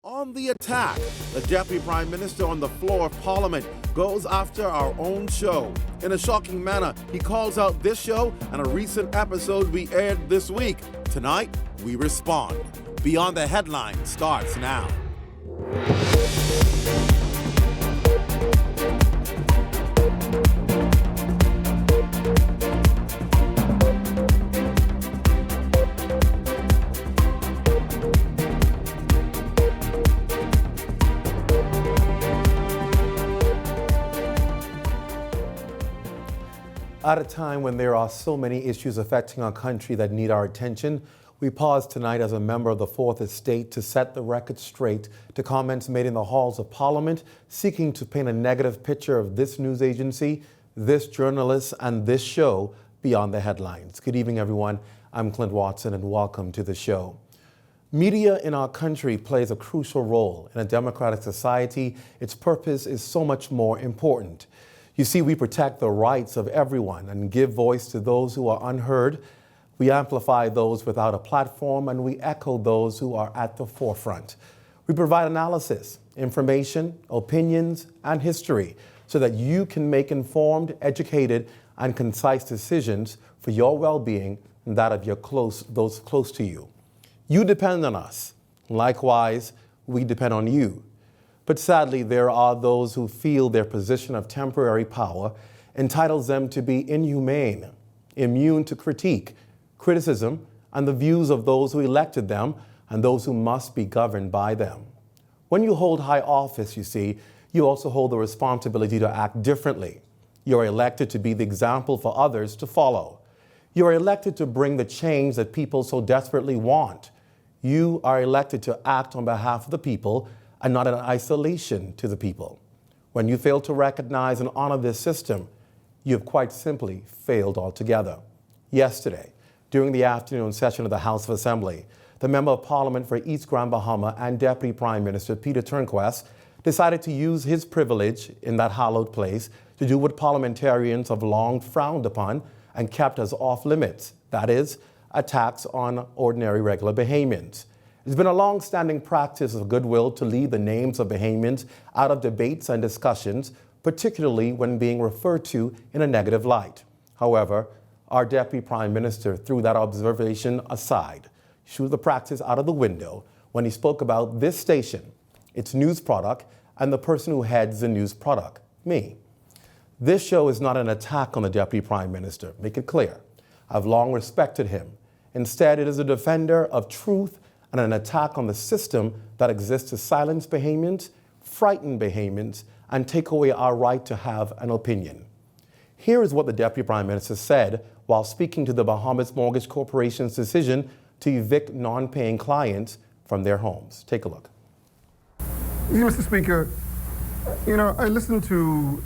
On the attack, the Deputy Prime Minister on the floor of Parliament goes after our own show. In a shocking manner, he calls out this show and a recent episode we aired this week. Tonight, we respond. Beyond the Headlines starts now. At a time when there are so many issues affecting our country that need our attention, we pause tonight as a member of the Fourth Estate to set the record straight to comments made in the halls of Parliament seeking to paint a negative picture of this news agency, this journalist, and this show Beyond the Headlines. Good evening, everyone. I'm Clint Watson, and welcome to the show. Media in our country plays a crucial role. In a democratic society, its purpose is so much more important. You see, we protect the rights of everyone and give voice to those who are unheard. We amplify those without a platform, and we echo those who are at the forefront. We provide analysis, information, opinions, and history so that you can make informed, educated, and concise decisions for your well-being and that of those close to you. You depend on us. Likewise, we depend on you. But sadly, there are those who feel their position of temporary power entitles them to be inhumane, immune to critique, criticism, and the views of those who elected them and those who must be governed by them. When you hold high office, you see, you also hold the responsibility to act differently. You are elected to be the example for others to follow. You are elected to bring the change that people so desperately want. You are elected to act on behalf of the people and not in isolation to the people. When you fail to recognize and honor this system, you have quite simply failed altogether. Yesterday, during the afternoon session of the House of Assembly, the Member of Parliament for East Grand Bahama and Deputy Prime Minister Peter Turnquest decided to use his privilege in that hallowed place to do what parliamentarians have long frowned upon and kept as off limits, that is, attacks on ordinary regular Bahamians. It's been a long-standing practice of goodwill to leave the names of Bahamians out of debates and discussions, particularly when being referred to in a negative light. However, our Deputy Prime Minister threw that observation aside, threw the practice out of the window when he spoke about this station, its news product, and the person who heads the news product, me. This show is not an attack on the Deputy Prime Minister, make it clear. I've long respected him. Instead, it is a defender of truth and an attack on the system that exists to silence Bahamians, frighten Bahamians, and take away our right to have an opinion. Here is what the Deputy Prime Minister said while speaking to the Bahamas Mortgage Corporation's decision to evict non-paying clients from their homes. Take a look. Mr. Speaker, I listened to,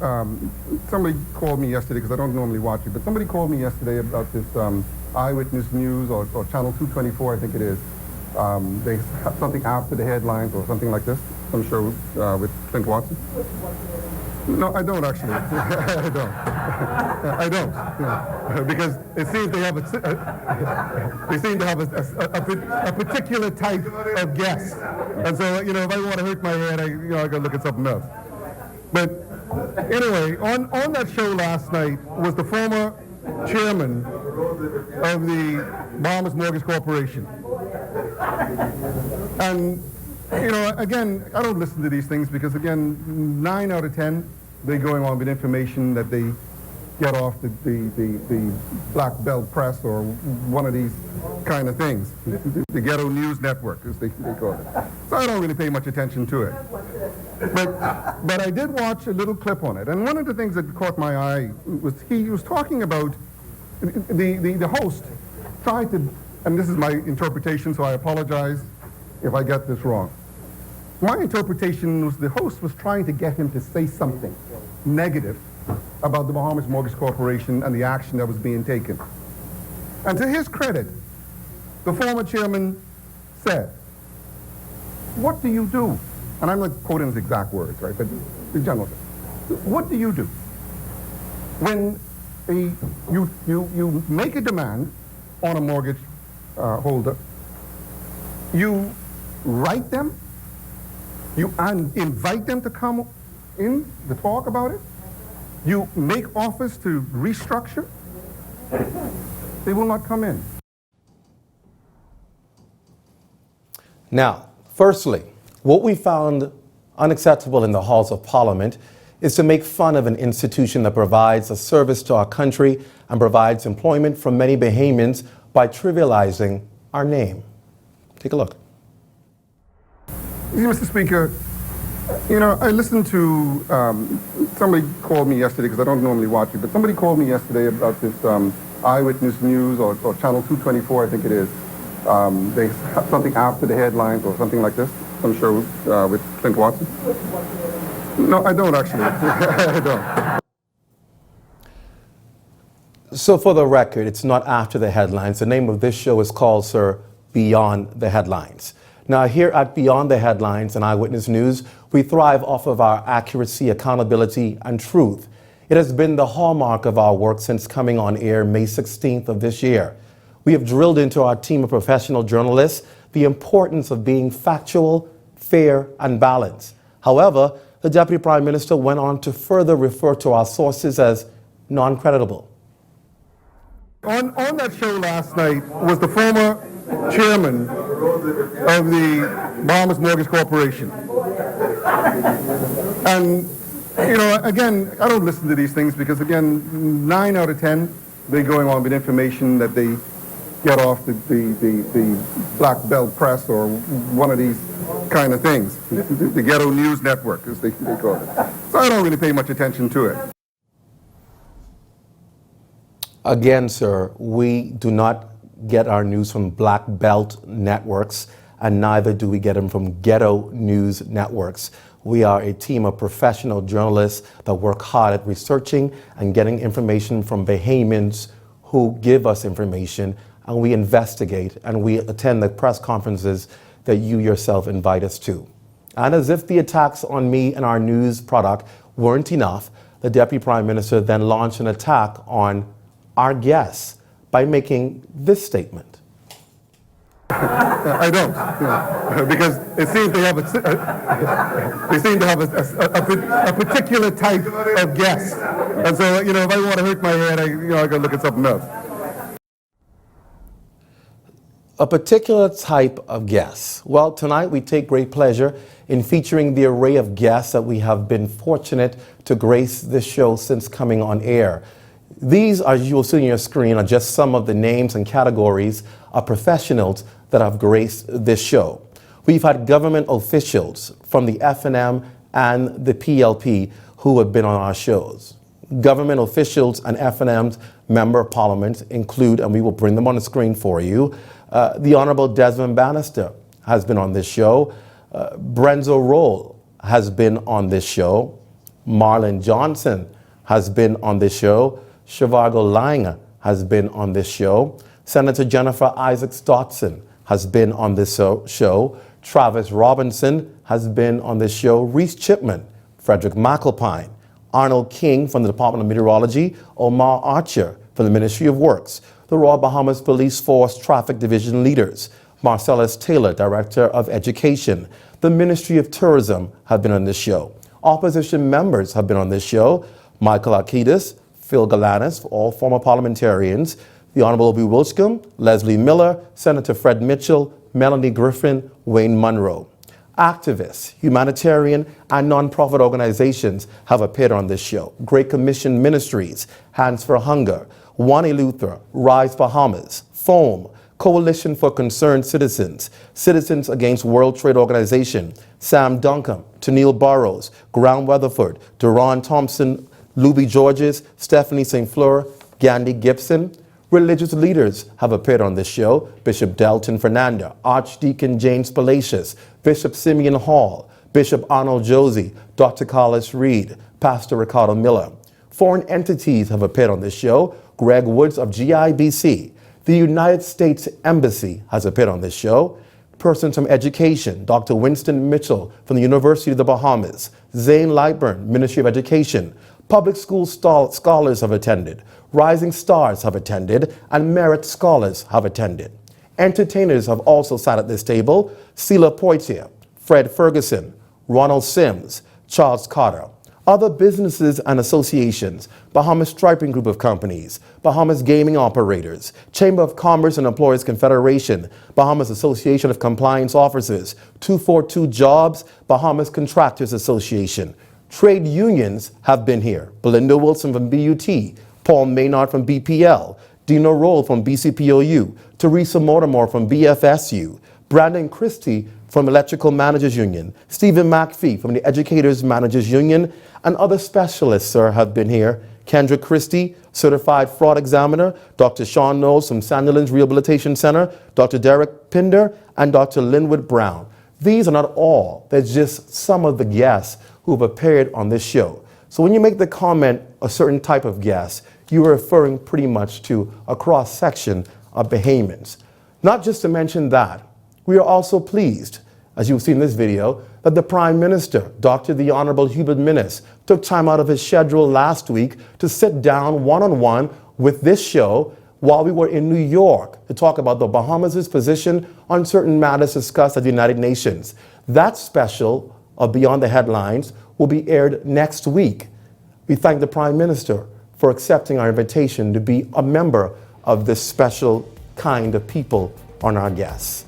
somebody called me yesterday, because I don't normally watch it, but somebody called me yesterday about this Eyewitness News or Channel 224, I think it is. They have something after the headlines or something like this, I'm sure, with Clint Watson. No, I don't actually. I don't. I don't. Yeah. Because it seems they have a particular type of guest, and so if I want to hurt my head, I got to look at something else. But anyway, on that show last night was the former chairman of the Bahamas Mortgage Corporation. And, again, I don't listen to these things because, again, 9 out of 10, they're going on with information that they get off the Black Belt Press or one of these kind of things, the Ghetto News Network, as they call it. So I don't really pay much attention to it. But I did watch a little clip on it. And one of the things that caught my eye was he was talking about the host tried to, and this is my interpretation, so I apologize if I get this wrong. My interpretation was the host was trying to get him to say something negative about the Bahamas Mortgage Corporation and the action that was being taken. And to his credit, the former chairman said, "What do you do?" And I'm not quoting his exact words, right, but the general, what do you do when you make a demand on a mortgage holder, you write them You invite them to come in to talk about it. You make offers to restructure. They will not come in. Now, firstly, what we found unacceptable in the halls of Parliament is to make fun of an institution that provides a service to our country and provides employment for many Bahamians by trivializing our name. Take a look. Mr. Speaker, you know, I listened to, somebody called me yesterday, because I don't normally watch it, but somebody called me yesterday about this Eyewitness News or Channel 224, I think it is. They have something after the headlines or something like this, some show with Clint Watson. No, I don't actually. I don't. So for the record, it's not after the headlines. The name of this show is called, sir, Beyond the Headlines. Now, here at Beyond the Headlines and Eyewitness News, we thrive off of our accuracy, accountability, and truth. It has been the hallmark of our work since coming on air May 16th of this year. We have drilled into our team of professional journalists the importance of being factual, fair, and balanced. However, the Deputy Prime Minister went on to further refer to our sources as non-creditable. On that show last night was the former chairman of the Bahamas Mortgage Corporation. And, you know, again, I don't listen to these things because, again, 9 out of 10, they're going on with information that they get off the Black Belt Press or one of these kind of things, the Ghetto News Network, as they call it. So I don't really pay much attention to it. Again, sir, we do not get our news from Black Belt networks, and neither do we get them from Ghetto News Networks. We are a team of professional journalists that work hard at researching and getting information from Bahamians who give us information, and we investigate and we attend the press conferences that you yourself invite us to. And as if the attacks on me and our news product weren't enough, the Deputy Prime Minister then launched an attack on our guests by making this statement. I don't, you know, because it seems they have a particular type of guest, and so, you know, if I want to hurt my head, I got to look at something else. A particular type of guest. Well, tonight we take great pleasure in featuring the array of guests that we have been fortunate to grace this show since coming on air. These, as you will see on your screen, are just some of the names and categories of professionals that have graced this show. We've had government officials from the FNM and the PLP who have been on our shows. Government officials and FNM's member of parliament include, and we will bring them on the screen for you, the Honorable Desmond Bannister has been on this show. Brenzo Roll has been on this show. Marlon Johnson has been on this show. Shivago Laing has been on this show. Senator Jennifer Isaacs-Dotson has been on this show. Travis Robinson has been on this show. Reese Chipman, Frederick McAlpine, Arnold King from the Department of Meteorology, Omar Archer from the Ministry of Works, the Royal Bahamas Police Force Traffic Division leaders, Marcellus Taylor, Director of Education, the Ministry of Tourism have been on this show. Opposition members have been on this show. Michael Arquidis, Phil Galanis, all former parliamentarians, the Honorable Obi Wilscombe, Leslie Miller, Senator Fred Mitchell, Melanie Griffin, Wayne Munro. Activists, humanitarian, and non-profit organizations have appeared on this show. Great Commission Ministries, Hands for Hunger, Wani Luther, Rise Bahamas, FOAM, Coalition for Concerned Citizens, Citizens Against World Trade Organization, Sam Duncombe, Tennille Burrows, Graham Weatherford, Duran Thompson, Luby Georges, Stephanie St. Fleur, Gandhi Gibson. Religious leaders have appeared on this show. Bishop Delton Fernanda, Archdeacon James Palacios, Bishop Simeon Hall, Bishop Arnold Josie, Dr. Carlos Reed, Pastor Ricardo Miller. Foreign entities have appeared on this show. Greg Woods of GIBC. The United States Embassy has appeared on this show. Persons from education, Dr. Winston Mitchell from the University of the Bahamas. Zane Lightburn, Ministry of Education. Public school scholars have attended. Rising stars have attended, and merit scholars have attended. Entertainers have also sat at this table. Sheila Poitier, Fred Ferguson, Ronald Sims, Charles Carter. Other businesses and associations: Bahamas Striping Group of Companies, Bahamas Gaming Operators, Chamber of Commerce and Employers Confederation, Bahamas Association of Compliance Officers, 242 Jobs, Bahamas Contractors Association. Trade unions have been here: Belinda Wilson from BUT, Paul Maynard from BPL, Dina Roll from BCPOU, Teresa Mortimer from BFSU, Brandon Christie from Electrical Managers Union, Stephen McPhee from the Educators Managers Union, and other specialists, sir, have been here. Kendra Christie, Certified Fraud Examiner, Dr. Sean Knowles from Sandilands Rehabilitation Center, Dr. Derek Pinder, and Dr. Linwood Brown. These are not all. There's just some of the guests who have appeared on this show. So when you make the comment, a certain type of guest, you are referring pretty much to a cross-section of Bahamians. Not just to mention that, we are also pleased, as you've seen in this video, that the Prime Minister, Dr. the Honorable Hubert Minnis, took time out of his schedule last week to sit down one-on-one with this show while we were in New York to talk about the Bahamas' position on certain matters discussed at the United Nations. That special of Beyond the Headlines will be aired next week. We thank the Prime Minister for accepting our invitation to be a member of this special kind of people on our guests.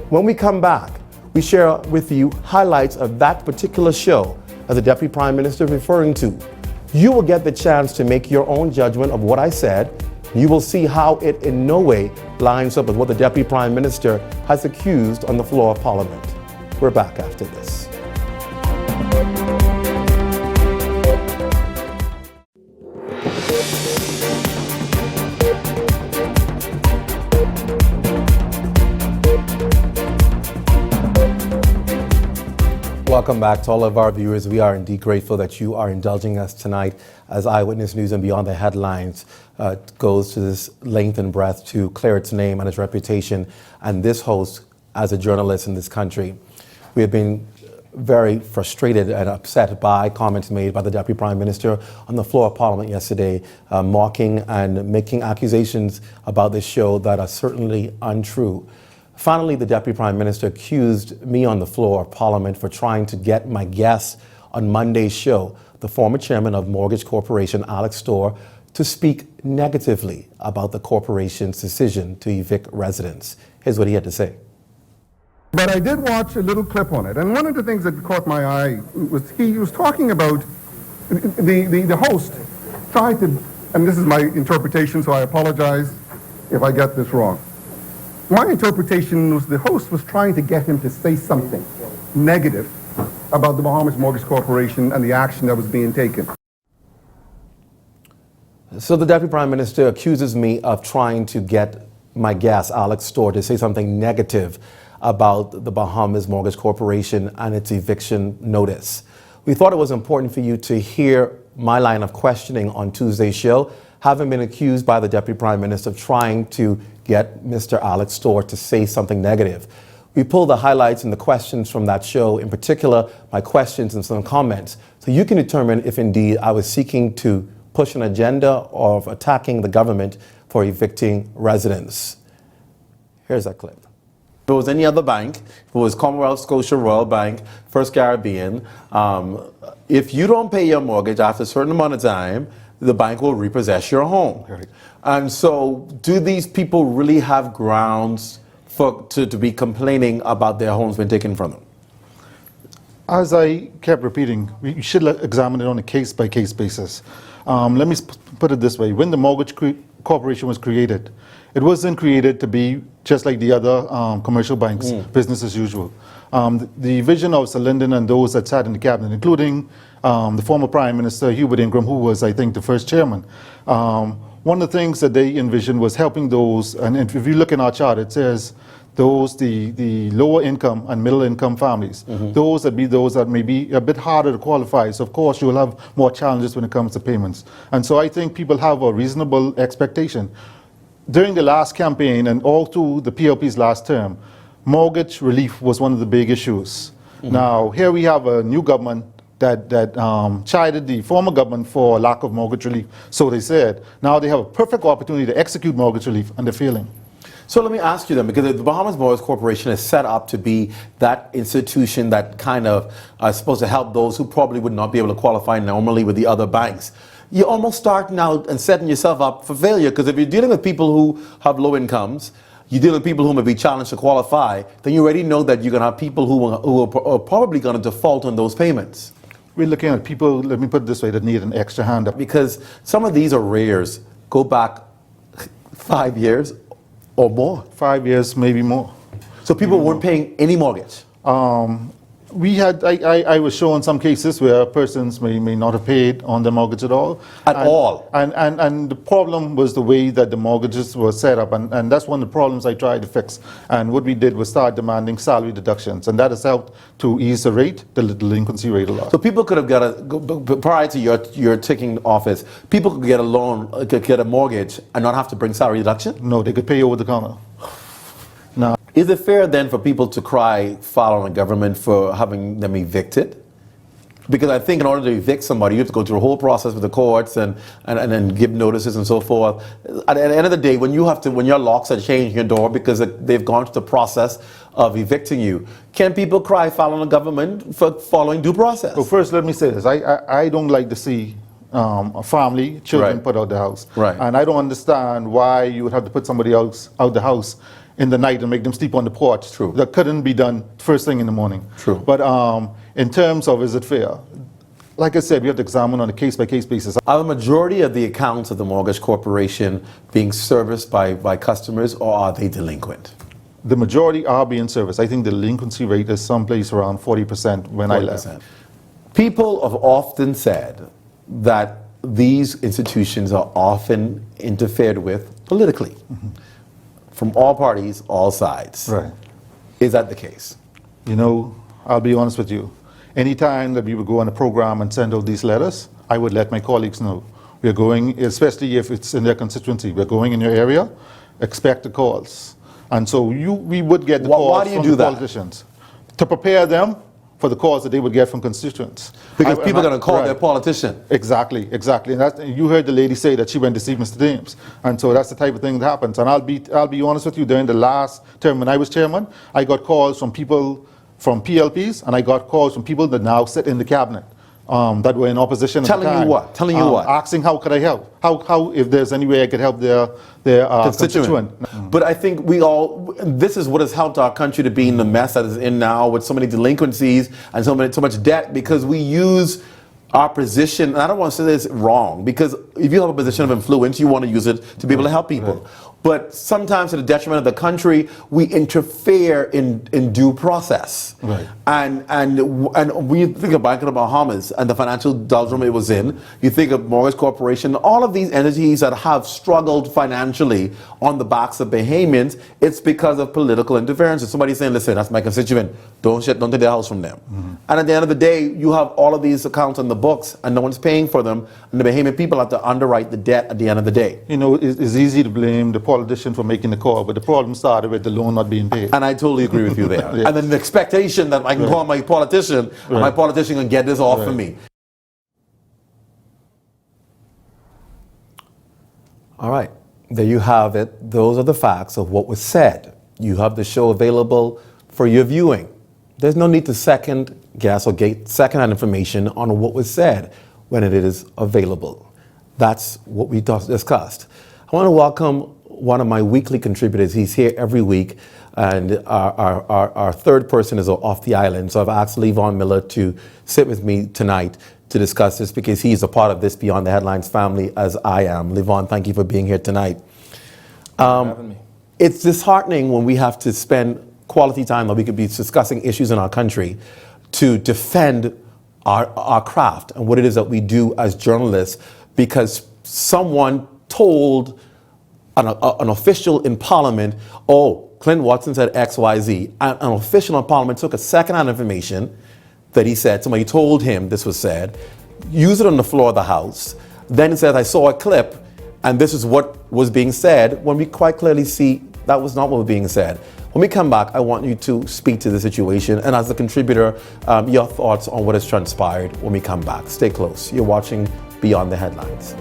When we come back, we share with you highlights of that particular show as the Deputy Prime Minister is referring to. You will get the chance to make your own judgment of what I said. You will see how it in no way lines up with what the Deputy Prime Minister has accused on the floor of Parliament. We're back after this. Welcome back to all of our viewers. We are indeed grateful that you are indulging us tonight as Eyewitness News and Beyond the Headlines goes to this length and breadth to clear its name and its reputation and this host as a journalist in this country. We have been very frustrated and upset by comments made by the Deputy Prime Minister on the floor of Parliament yesterday, mocking and making accusations about this show that are certainly untrue. Finally, the Deputy Prime Minister accused me on the floor of Parliament for trying to get my guest on Monday's show, the former chairman of Mortgage Corporation, Alex Storr, to speak negatively about the corporation's decision to evict residents. Here's what he had to say. But I did watch a little clip on it, and one of the things that caught my eye was he was talking about the host tried to, and this is my interpretation, so I apologize if I get this wrong. My interpretation was the host was trying to get him to say something negative about the Bahamas Mortgage Corporation and the action that was being taken. So the Deputy Prime Minister accuses me of trying to get my guest, Alex Storr, to say something negative about the Bahamas Mortgage Corporation and its eviction notice. We thought it was important for you to hear my line of questioning on Tuesday's show, having been accused by the Deputy Prime Minister of trying to get Mr. Alex Storr to say something negative. We pulled the highlights and the questions from that show, in particular my questions and some comments, so you can determine if indeed I was seeking to push an agenda of attacking the government for evicting residents. Here's that clip. If it was any other bank, if it was Commonwealth Scotia Royal Bank, First Caribbean, if you don't pay your mortgage after a certain amount of time, the bank will repossess your home. Right. And so do these people really have grounds to be complaining about their homes being taken from them? As I kept repeating, we should examine it on a case-by-case basis. Let me put it this way. When the Mortgage Corporation was created, it wasn't created to be just like the other commercial banks, business as usual. The vision of Sir Lyndon and those that sat in the cabinet, including the former Prime Minister Hubert Ingram, who was, I think, the first chairman, one of the things that they envisioned was helping those, and if you look in our chart, it says those, the lower income and middle income families, those that may be a bit harder to qualify. So of course you will have more challenges when it comes to payments. And so I think people have a reasonable expectation. During the last campaign and all through the PLP's last term, mortgage relief was one of the big issues. Now here we have a new government that chided the former government for lack of mortgage relief. So they said, now they have a perfect opportunity to execute mortgage relief, and they're failing. So let me ask you then, because the Bahamas Mortgage Corporation is set up to be that institution that kind of is supposed to help those who probably would not be able to qualify normally with the other banks. You're almost starting out and setting yourself up for failure, because if you're dealing with people who have low incomes, you deal with people who may be challenged to qualify, then you already know that you're going to have people who are probably going to default on those payments. We're looking at people, let me put it this way, that need an extra hand up. Because some of these arrears go back 5 years or more. 5 years, maybe more. So people weren't paying any mortgage. I was shown some cases where persons may not have paid on their mortgage at all. At all? And the problem was the way that the mortgages were set up, and that's one of the problems I tried to fix. And what we did was start demanding salary deductions, and that has helped to ease the rate, the delinquency rate a lot. So people could have got prior to your taking office, people could get a loan, could get a mortgage and not have to bring salary deduction? No, they could pay over the counter. Now, is it fair then for people to cry foul on the government for having them evicted? Because I think in order to evict somebody, you have to go through a whole process with the courts and then give notices and so forth. At the end of the day, when your locks are changing your door because they've gone through the process of evicting you, can people cry foul on the government for following due process? so first, let me say this. I don't like to see a family, children Right. put out the house. Right. And I don't understand why you would have to put somebody else out the house in the night and make them sleep on the porch. True. That couldn't be done first thing in the morning. True. But in terms of is it fair, like I said, we have to examine on a case-by-case basis. Are the majority of the accounts of the Mortgage Corporation being serviced by customers, or are they delinquent? The majority are being serviced. I think the delinquency rate is someplace around 40% when I left. 40%. People have often said that these institutions are often interfered with politically, from all parties, all sides. Right. Is that the case? You know, I'll be honest with you. Anytime that we would go on a program and send out these letters, I would let my colleagues know. We're going, especially if it's in their constituency, we're going in your area, expect the calls. And so we would get the Why calls do you from do the that? politicians to prepare them for the calls that they would get from constituents. Because people are going to call right. their politician. Exactly. And you heard the lady say that she went to see Mr. James. And so that's the type of thing that happens. And I'll be honest with you, during the last term when I was chairman, I got calls from people from PLPs, and I got calls from people that now sit in the cabinet that were in opposition Telling at the you time. what? Telling you what? Asking how could I help? How if there's any way I could help their constituent. But I think this is what has helped our country to be in the mess that is in now, with so many delinquencies and so much debt, because we use our position, and I don't want to say this wrong, because if you have a position of influence, you want to use it to be able to help people. Right. But sometimes to the detriment of the country, we interfere in due process. Right. And when you think of Bank of the Bahamas and the financial doldrum it was in, you think of Mortgage Corporation, all of these entities that have struggled financially on the backs of Bahamians, it's because of political interference. If somebody's saying, listen, that's my constituent, don't take their house from them. Mm-hmm. And at the end of the day, you have all of these accounts on the books and no one's paying for them, and the Bahamian people have to underwrite the debt at the end of the day. You know, it's easy to blame the politician for making the call, but the problem started with the loan not being paid. And I totally agree with you there. Yeah. And then the expectation that I can call my politician, and my politician can get this off of me. All right, there you have it. Those are the facts of what was said. You have the show available for your viewing. There's no need to second guess or get secondhand information on what was said when it is available. That's what we discussed. I want to welcome one of my weekly contributors. He's here every week, and our third person is off the island. So I've asked Levon Miller to sit with me tonight to discuss this, because he's a part of this Beyond the Headlines family, as I am. Levon, thank you for being here tonight. Thanks for having me. It's disheartening when we have to spend quality time that we could be discussing issues in our country to defend our craft and what it is that we do as journalists, because someone told an official in Parliament, oh, Clint Watson said X, Y, Z. An official in Parliament took a second-hand information that he said, somebody told him this was said, used it on the floor of the House, then said, I saw a clip, and this is what was being said, when we quite clearly see that was not what was being said. When we come back, I want you to speak to the situation, and as a contributor, your thoughts on what has transpired when we come back. Stay close. You're watching Beyond the Headlines.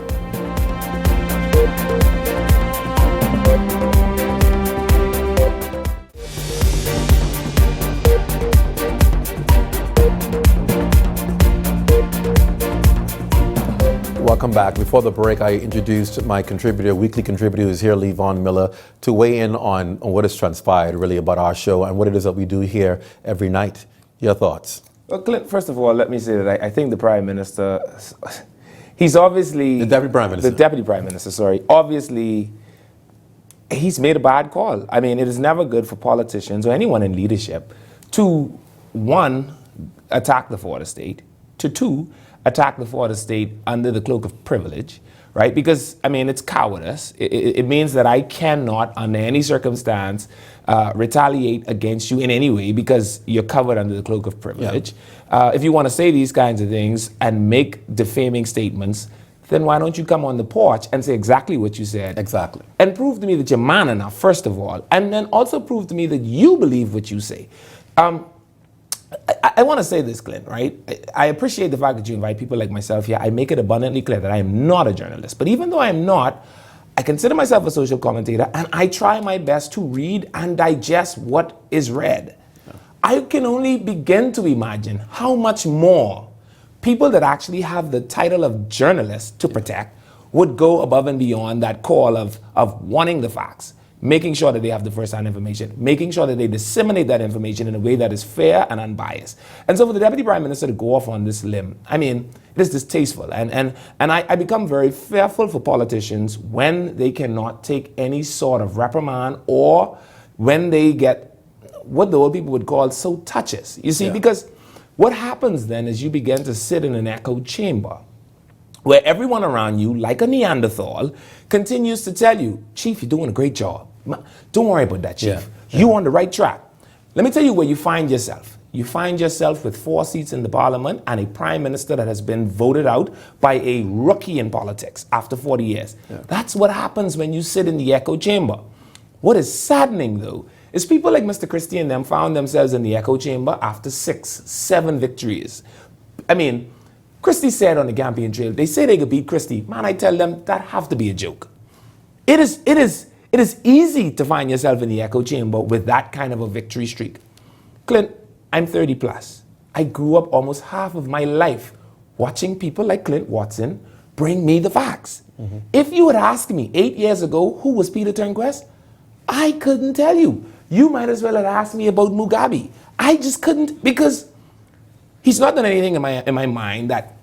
Welcome back. Before the break, I introduced my contributor, weekly contributor who's here, Lee Von Miller, to weigh in on what has transpired really about our show and what it is that we do here every night. Your thoughts? Well, Clint, first of all, let me say that I think the Prime Minister, he's obviously... The Deputy Prime Minister. The Deputy Prime Minister, sorry. Obviously, he's made a bad call. I mean, it is never good for politicians or anyone in leadership to, one, attack the fourth estate, to two, attack the fourth estate under the cloak of privilege, right? Because, I mean, it's cowardice. It means that I cannot, under any circumstance, retaliate against you in any way because you're covered under the cloak of privilege. Yeah. If you want to say these kinds of things and make defaming statements, then why don't you come on the porch and say exactly what you said? Exactly. And prove to me that you're man enough, first of all, and then also prove to me that you believe what you say. I want to say this, Clint, right? I appreciate the fact that you invite people like myself here. I make it abundantly clear that I am not a journalist. But even though I am not, I consider myself a social commentator, and I try my best to read and digest what is read. Yeah. I can only begin to imagine how much more people that actually have the title of journalist to protect would go above and beyond that call of wanting the facts, making sure that they have the first-hand information, making sure that they disseminate that information in a way that is fair and unbiased. And so for the Deputy Prime Minister to go off on this limb, I mean, it is distasteful. And I become very fearful for politicians when they cannot take any sort of reprimand or when they get what the old people would call so touches. You see, because what happens then is you begin to sit in an echo chamber where everyone around you, like a Neanderthal, continues to tell you, Chief, you're doing a great job. Don't worry about that, Chief. You're on the right track. Let me tell you where you find yourself. You find yourself with 4 seats in the parliament and a prime minister that has been voted out by a rookie in politics after 40 years. Yeah. That's what happens when you sit in the echo chamber. What is saddening, though, is people like Mr. Christie and them found themselves in the echo chamber after 6, 7 victories. I mean, Christie said on the campaign trail, they say they could beat Christie. Man, I tell them that have to be a joke. It is easy to find yourself in the echo chamber with that kind of a victory streak. Clint, I'm 30 plus. I grew up almost half of my life watching people like Clint Watson bring me the facts. Mm-hmm. If you had asked me 8 years ago who was Peter Turnquest, I couldn't tell you. You might as well have asked me about Mugabe. I just couldn't, because he's not done anything in my mind that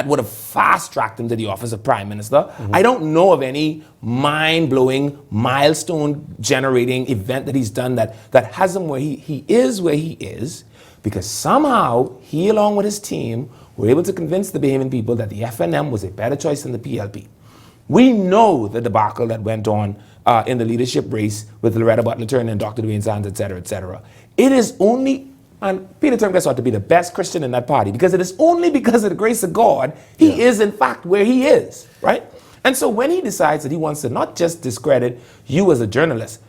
would have fast-tracked him to the office of Prime Minister. Mm-hmm. I don't know of any mind-blowing, milestone-generating event that he's done that has him where he is, because somehow he, along with his team, were able to convince the Bahamian people that the FNM was a better choice than the PLP. We know the debacle that went on in the leadership race with Loretta Butler Turner and Dr. Dwayne Sands, et cetera, et cetera. It is only... And Peter Turnquest ought to be the best Christian in that party, because it is only because of the grace of God he is, in fact, where he is, right? And so when he decides that he wants to not just discredit you as a journalist,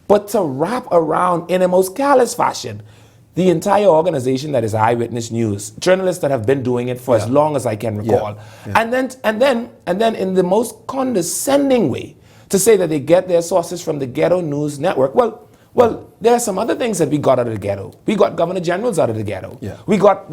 but to wrap around in a most callous fashion the entire organization that is Eyewitness News, journalists that have been doing it for as long as I can recall, and then in the most condescending way to say that they get their sources from the Ghetto News Network. Well, there are some other things that we got out of the ghetto. We got governor generals out of the ghetto. Yeah. We got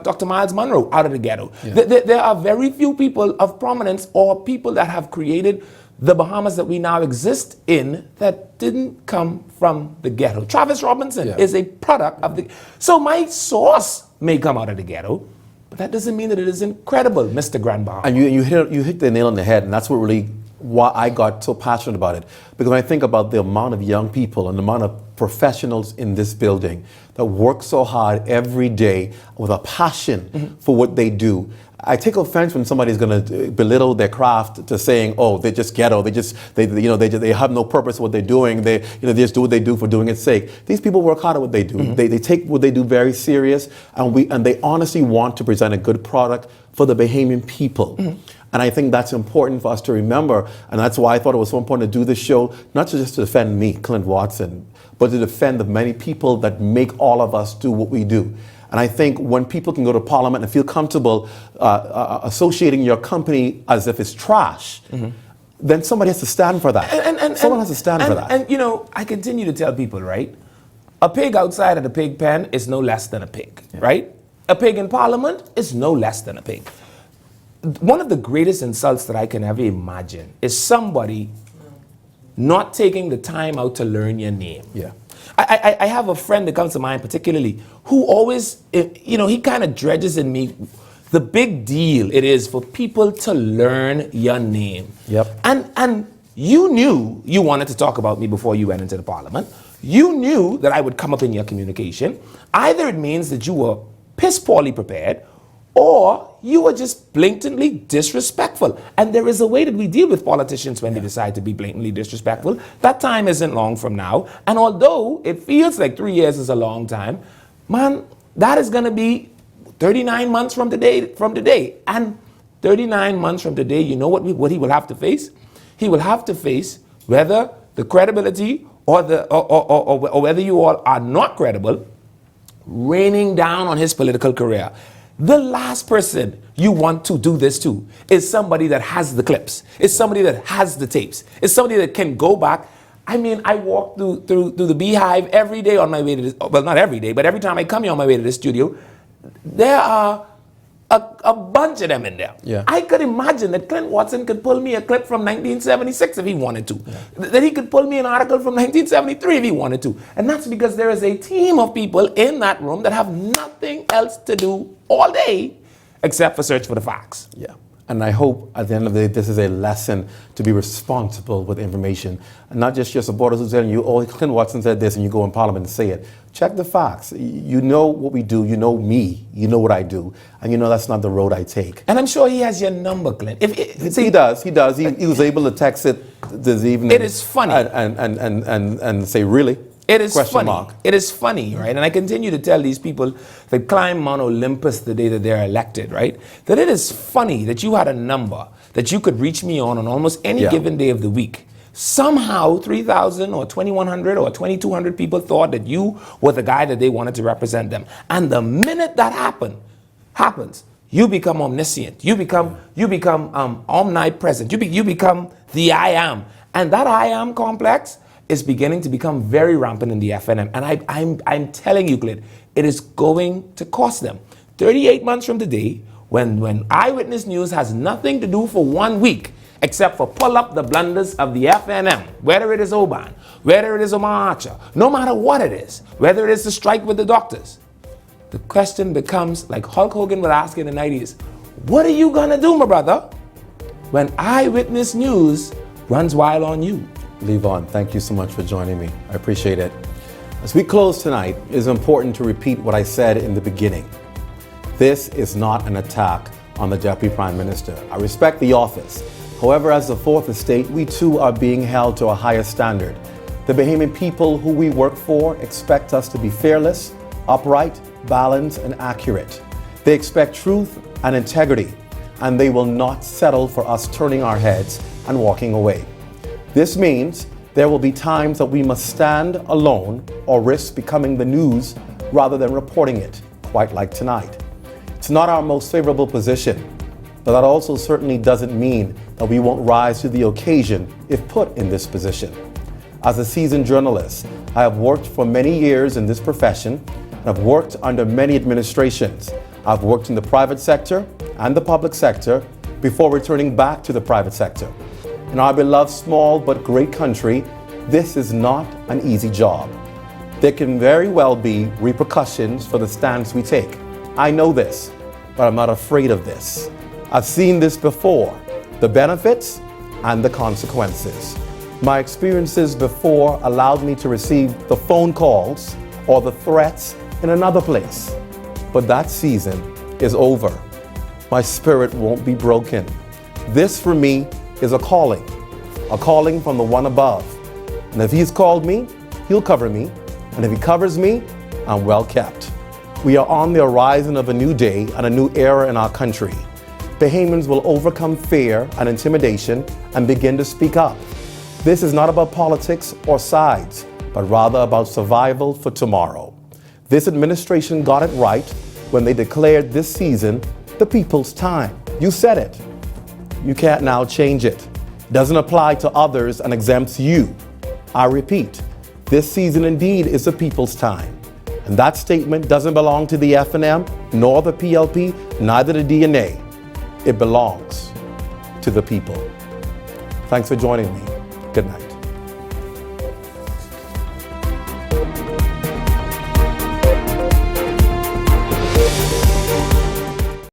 Dr. Miles Monroe out of the ghetto. Yeah. There are very few people of prominence or people that have created the Bahamas that we now exist in that didn't come from the ghetto. Travis Robinson is a product of the... So my source may come out of the ghetto, but that doesn't mean that it is incredible, Mr. Grand Bahama. And you hit the nail on the head, and that's what really... why I got so passionate about it. Because when I think about the amount of young people and the amount of professionals in this building that work so hard every day with a passion for what they do, I take offense when somebody's going to belittle their craft to saying, "Oh, they're just ghetto. They have no purpose in what they're doing. They just do what they do for doing its sake." These people work hard at what they do. Mm-hmm. They take what they do very serious, and they honestly want to present a good product for the Bahamian people. Mm-hmm. And I think that's important for us to remember, and that's why I thought it was so important to do this show, not just to defend me, Clint Watson, but to defend the many people that make all of us do what we do. And I think when people can go to Parliament and feel comfortable associating your company as if it's trash, then somebody has to stand for that. Someone has to stand for that. And, I continue to tell people, right? A pig outside of the pig pen is no less than a pig, right? A pig in Parliament is no less than a pig. one of the greatest insults that I can ever imagine is somebody not taking the time out to learn your name. Yeah. I have a friend that comes to mind particularly who always, he kind of dredges in me the big deal it is for people to learn your name. Yep. And you knew you wanted to talk about me before you went into the parliament. You knew that I would come up in your communication. Either it means that you were piss poorly prepared, or you were just blatantly disrespectful. And there is a way that we deal with politicians when they decide to be blatantly disrespectful. That time isn't long from now. And although it feels like 3 years is a long time, man, that is going to be 39 months from today. And 39 months from today, you know what he will have to face? He will have to face whether the credibility or whether you all are not credible raining down on his political career. The last person you want to do this to is somebody that has the clips. It's somebody that has the tapes. It's somebody that can go back. I mean, I walk through the Beehive every day on my way to this, well, not every day, but every time I come here on my way to the studio, there are a bunch of them in there. Yeah. I could imagine that Clint Watson could pull me a clip from 1976 if he wanted to. Yeah. That he could pull me an article from 1973 if he wanted to. And that's because there is a team of people in that room that have nothing else to do all day except for search for the facts. Yeah. And I hope at the end of the day, this is a lesson to be responsible with information. And not just your supporters who telling you, oh, Clint Watson said this, and you go in Parliament and say it. Check the facts. You know what we do. You know me. You know what I do. And you know that's not the road I take. And I'm sure he has your number, Clint. He does. He was able to text it this evening. It is funny. And say, really? It is Question funny. mark. It is funny, right? And I continue to tell these people that climb Mount Olympus the day that they're elected, right? That it is funny that you had a number that you could reach me on almost any given day of the week. Somehow 3,000 or 2,100 or 2,200 people thought that you were the guy that they wanted to represent them. And the minute that happens, you become omniscient. You become omnipresent. You become the I am. And that I am complex is beginning to become very rampant in the FNM. And I'm telling you, Clint, it is going to cost them. 38 months from today, when Eyewitness News has nothing to do for 1 week except for pull up the blunders of the FNM, whether it is Oban, whether it is Omar Archer, no matter what it is, whether it is the strike with the doctors, the question becomes, like Hulk Hogan would ask in the 90s, what are you gonna do, my brother, when Eyewitness News runs wild on you? Levon, thank you so much for joining me. I appreciate it. As we close tonight, it is important to repeat what I said in the beginning. This is not an attack on the Deputy Prime Minister. I respect the office. However, as the Fourth Estate, we too are being held to a higher standard. The Bahamian people who we work for expect us to be fearless, upright, balanced, and accurate. They expect truth and integrity, and they will not settle for us turning our heads and walking away. This means there will be times that we must stand alone or risk becoming the news rather than reporting it, quite like tonight. It's not our most favorable position, but that also certainly doesn't mean that we won't rise to the occasion if put in this position. As a seasoned journalist, I have worked for many years in this profession and I've worked under many administrations. I've worked in the private sector and the public sector before returning back to the private sector. In our beloved small but great country, this is not an easy job. There can very well be repercussions for the stance we take. I know this, but I'm not afraid of this. I've seen this before, the benefits and the consequences. My experiences before allowed me to receive the phone calls or the threats in another place. But that season is over. My spirit won't be broken. This for me is a calling from the one above. And if he's called me, he'll cover me. And if he covers me, I'm well kept. We are on the horizon of a new day and a new era in our country. Bahamians will overcome fear and intimidation and begin to speak up. This is not about politics or sides, but rather about survival for tomorrow. This administration got it right when they declared this season the people's time. You said it. You can't now change it. Doesn't apply to others and exempts you. I repeat, this season indeed is the people's time. And that statement doesn't belong to the FNM, nor the PLP, neither the DNA. it belongs to the people. Thanks for joining me. Good night.